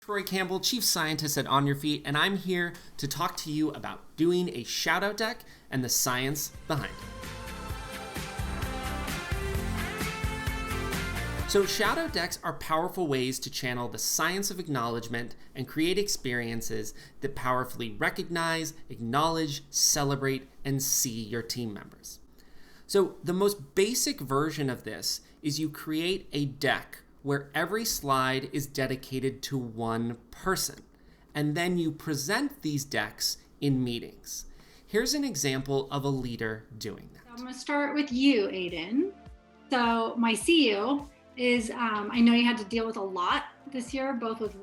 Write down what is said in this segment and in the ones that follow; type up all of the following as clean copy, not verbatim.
Troy Campbell, Chief Scientist at On Your Feet, and I'm here to talk to you about doing a shout-out deck and the science behind it. So shout-out decks are powerful ways to channel the science of acknowledgement and create experiences that powerfully recognize, acknowledge, celebrate, and see your team members. So the most basic version of this is you create a deck where every slide is dedicated to one person, and then you present these decks in meetings. Here's an example of a leader doing that. I'm going to start with you, Aiden. So my CU is, I know you had to deal with a lot this year, both with,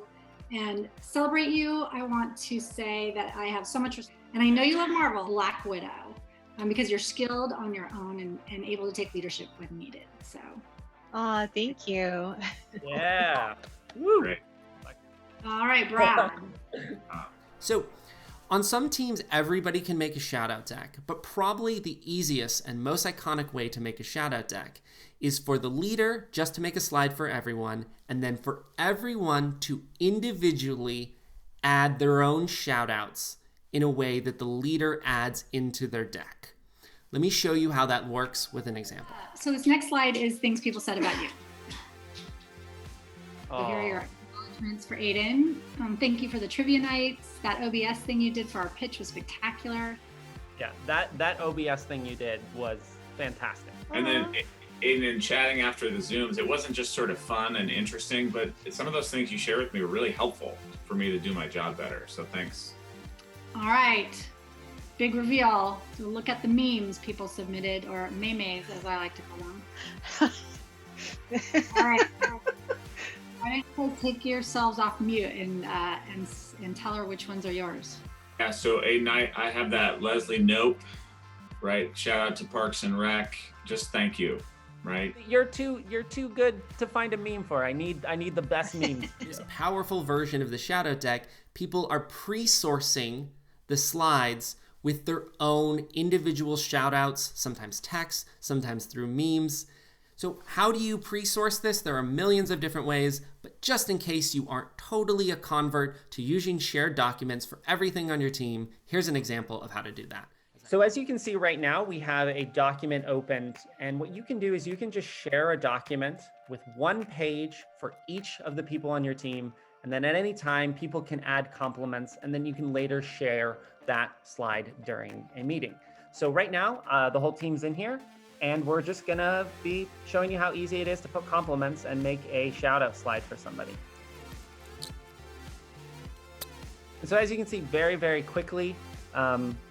and celebrate you. I want to say that I have so much respect, and I know you love Marvel, Black Widow, because you're skilled on your own and able to take leadership when needed, so. Oh, thank you. Yeah. Woo. Great. All right, Brad. So on some teams, everybody can make a shout-out deck, but probably the easiest and most iconic way to make a shout-out deck is for the leader just to make a slide for everyone, and then for everyone to individually add their own shout-outs in a way that the leader adds into their deck. Let me show you how that works with an example. So this next slide is things people said about you. So here are your acknowledgements for Aiden. Thank you for the trivia nights. That OBS thing you did for our pitch was spectacular. Yeah, that OBS thing you did was fantastic. And then in chatting after the Zooms, it wasn't just sort of fun and interesting, but some of those things you share with me were really helpful for me to do my job better. So thanks. All right. Big reveal. So look at the memes people submitted, or memes as I like to call them. All right. Why don't you take yourselves off mute and tell her which ones are yours? Yeah, so Aiden, I have that Leslie Nope, right? Shout out to Parks and Rec. Just thank you, right? You're too good to find a meme for. I need the best memes. This powerful version of the shout-out deck, people are pre-sourcing the slides with their own individual shout-outs, sometimes text, sometimes through memes. So how do you pre-source this? There are millions of different ways, but just in case you aren't totally a convert to using shared documents for everything on your team, here's an example of how to do that. So as you can see right now, we have a document opened, and what you can do is you can just share a document with one page for each of the people on your team, and then at any time, people can add compliments, and then you can later share that slide during a meeting. So right now, the whole team's in here, and we're just gonna be showing you how easy it is to put compliments and make a shout out slide for somebody. And so as you can see, very, very quickly,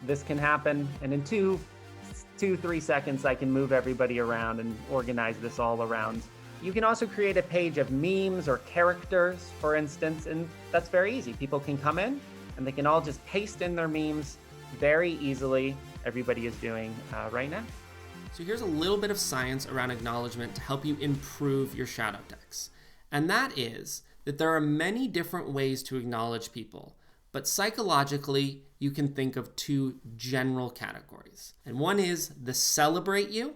this can happen. And in 3 seconds, I can move everybody around and organize this all around. You can also create a page of memes or characters, for instance, and that's very easy. People can come in and they can all just paste in their memes very easily. Everybody is doing right now. So here's a little bit of science around acknowledgement to help you improve your shout-out decks. And that is that there are many different ways to acknowledge people, but psychologically, you can think of two general categories. And one is the celebrate you.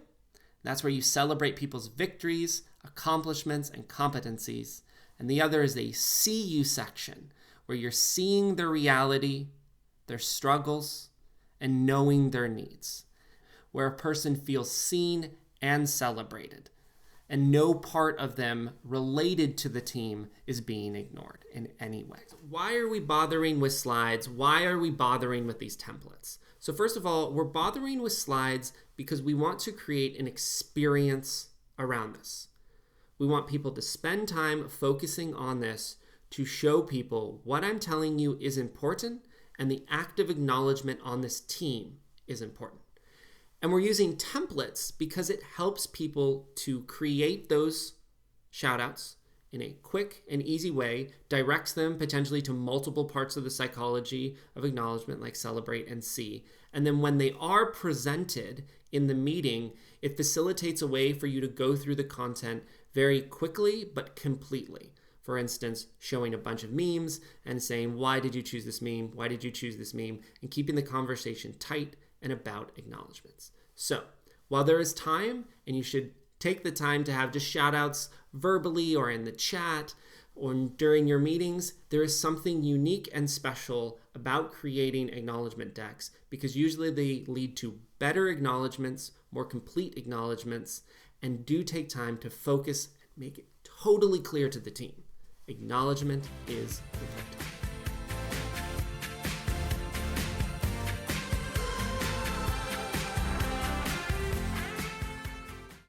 That's where you celebrate people's victories, accomplishments, and competencies. And the other is a see you section, where you're seeing their reality, their struggles, and knowing their needs, where a person feels seen and celebrated, and no part of them related to the team is being ignored in any way. Why are we bothering with slides? Why are we bothering with these templates? So first of all, we're bothering with slides because we want to create an experience around this. We want people to spend time focusing on this to show people what I'm telling you is important, and the active acknowledgement on this team is important. And we're using templates because it helps people to create those shout-outs in a quick and easy way, directs them potentially to multiple parts of the psychology of acknowledgement, like celebrate and see. And then when they are presented in the meeting, it facilitates a way for you to go through the content very quickly but completely. For instance, showing a bunch of memes and saying, why did you choose this meme? Why did you choose this meme? And keeping the conversation tight and about acknowledgements. So while there is time, and you should take the time to have just shout outs verbally or in the chat, or during your meetings, there is something unique and special about creating acknowledgement decks, because usually they lead to better acknowledgements, more complete acknowledgements, and do take time to focus and make it totally clear to the team. Acknowledgement is protected.